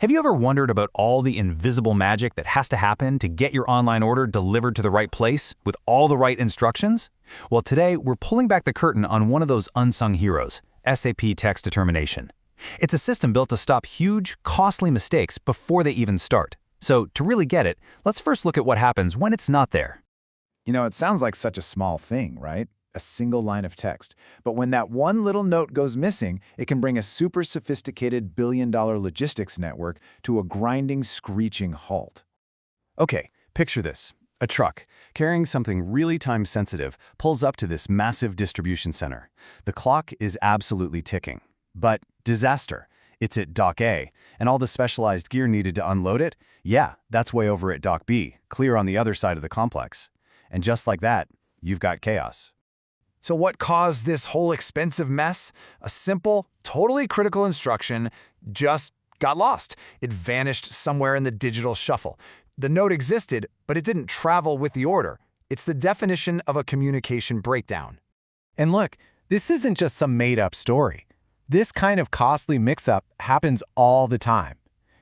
Have you ever wondered about all the invisible magic that has to happen to get your online order delivered to the right place with all the right instructions? Well, today we're pulling back the curtain on one of those unsung heroes, SAP Text Determination. It's a system built to stop huge, costly mistakes before they even start. So to really get it, let's first look at what happens when it's not there. It sounds like such a small thing, right? A single line of text. But when that one little note goes missing, it can bring a super sophisticated billion-dollar logistics network to a grinding, screeching halt. Okay, picture this. A truck, carrying something really time-sensitive, pulls up to this massive distribution center. The clock is absolutely ticking. But disaster. It's at Dock A, and all the specialized gear needed to unload it? Yeah, that's way over at Dock B, clear on the other side of the complex. And just like that, you've got chaos. So what caused this whole expensive mess? A simple, totally critical instruction just got lost. It vanished somewhere in the digital shuffle. The note existed, but it didn't travel with the order. It's the definition of a communication breakdown. And look, this isn't just some made-up story. This kind of costly mix-up happens all the time.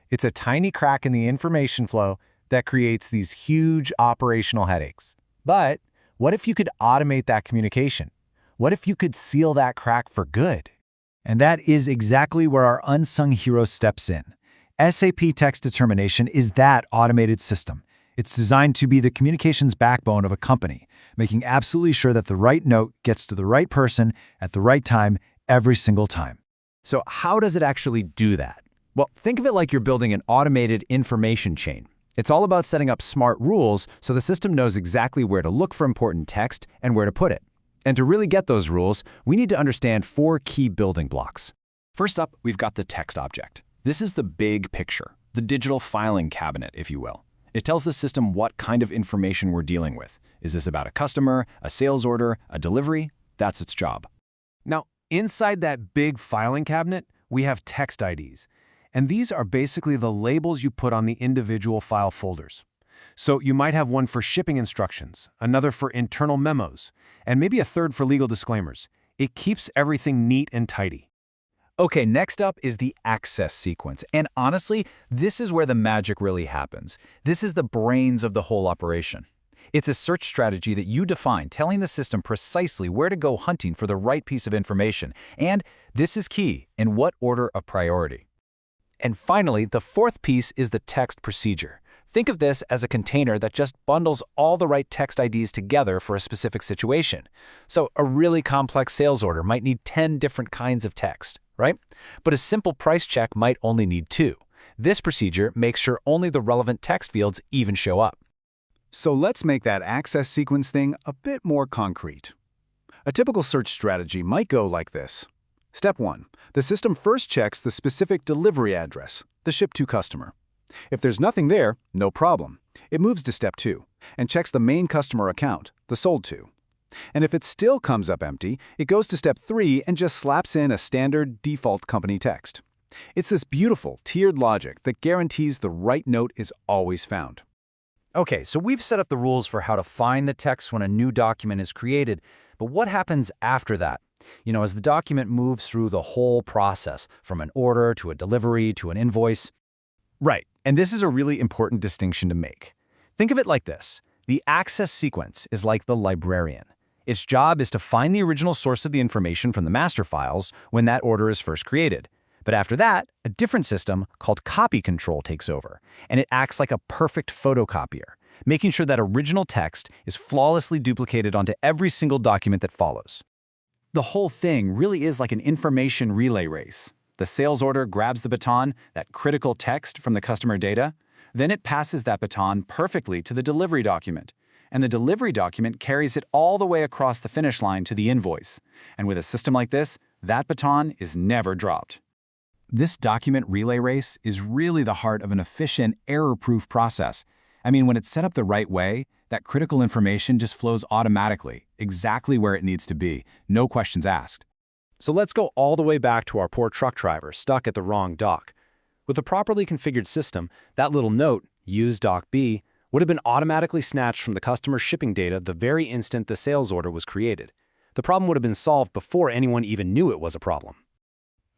It's a tiny crack in the information flow that creates these huge operational headaches. But what if you could automate that communication? What if you could seal that crack for good? And that is exactly where our unsung hero steps in. SAP Text Determination is that automated system. It's designed to be the communications backbone of a company, making absolutely sure that the right note gets to the right person at the right time every single time. So how does it actually do that? Well, think of it like you're building an automated information chain. It's all about setting up smart rules so the system knows exactly where to look for important text and where to put it. And to really get those rules, we need to understand 4 key building blocks. First up, we've got the text object. This is the big picture, the digital filing cabinet, if you will. It tells the system what kind of information we're dealing with. Is this about a customer, a sales order, a delivery? That's its job. Now, inside that big filing cabinet, we have text IDs. And these are basically the labels you put on the individual file folders. So you might have one for shipping instructions, another for internal memos, and maybe a third for legal disclaimers. It keeps everything neat and tidy. Okay, next up is the access sequence. And honestly, this is where the magic really happens. This is the brains of the whole operation. It's a search strategy that you define, telling the system precisely where to go hunting for the right piece of information. And this is key, in what order of priority. And finally, the 4th piece is the text procedure. Think of this as a container that just bundles all the right text IDs together for a specific situation. So a really complex sales order might need 10 different kinds of text, right? But a simple price check might only need 2. This procedure makes sure only the relevant text fields even show up. So let's make that access sequence thing a bit more concrete. A typical search strategy might go like this. Step 1. The system first checks the specific delivery address, the ship to customer. If there's nothing there, no problem. It moves to Step 2 and checks the main customer account, the sold to. And if it still comes up empty, it goes to Step 3 and just slaps in a standard default company text. It's this beautiful, tiered logic that guarantees the right note is always found. Okay, so we've set up the rules for how to find the text when a new document is created, but what happens after that? As the document moves through the whole process, from an order to a delivery to an invoice. Right, and this is a really important distinction to make. Think of it like this. The access sequence is like the librarian. Its job is to find the original source of the information from the master files when that order is first created. But after that, a different system called copy control takes over, and it acts like a perfect photocopier, making sure that original text is flawlessly duplicated onto every single document that follows. The whole thing really is like an information relay race. The sales order grabs the baton, that critical text from the customer data, then it passes that baton perfectly to the delivery document, and the delivery document carries it all the way across the finish line to the invoice. And with a system like this, that baton is never dropped. This document relay race is really the heart of an efficient, error-proof process. I mean, when it's set up the right way, that critical information just flows automatically, exactly where it needs to be, no questions asked. So let's go all the way back to our poor truck driver stuck at the wrong dock. With a properly configured system, that little note, use dock B, would have been automatically snatched from the customer's shipping data the very instant the sales order was created. The problem would have been solved before anyone even knew it was a problem.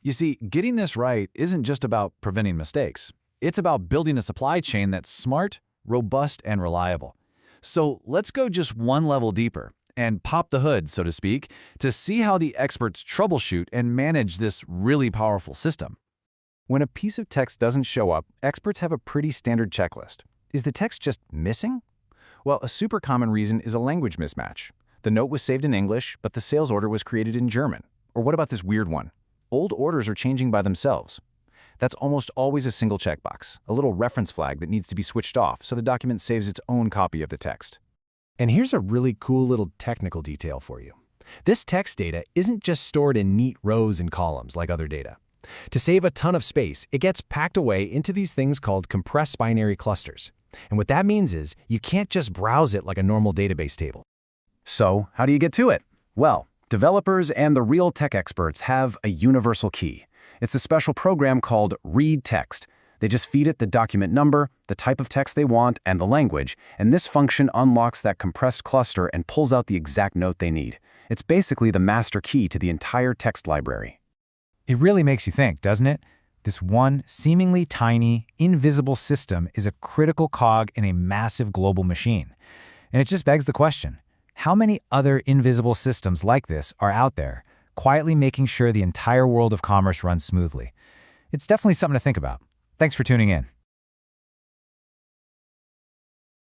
You see, getting this right isn't just about preventing mistakes. It's about building a supply chain that's smart, robust, and reliable. So let's go just one level deeper and pop the hood, so to speak, to see how the experts troubleshoot and manage this really powerful system. When a piece of text doesn't show up, experts have a pretty standard checklist. Is the text just missing? Well, a super common reason is a language mismatch. The note was saved in English, but the sales order was created in German. Or what about this weird one? Old orders are changing by themselves. That's almost always a single checkbox, a little reference flag that needs to be switched off so the document saves its own copy of the text. And here's a really cool little technical detail for you. This text data isn't just stored in neat rows and columns like other data. To save a ton of space, it gets packed away into these things called compressed binary clusters. And what that means is you can't just browse it like a normal database table. So, how do you get to it? Well, developers and the real tech experts have a universal key. It's a special program called Read Text. They just feed it the document number, the type of text they want, and the language, and this function unlocks that compressed cluster and pulls out the exact note they need. It's basically the master key to the entire text library. It really makes you think, doesn't it? This one seemingly tiny, invisible system is a critical cog in a massive global machine. And it just begs the question, how many other invisible systems like this are out there, quietly making sure the entire world of commerce runs smoothly? It's definitely something to think about. Thanks for tuning in.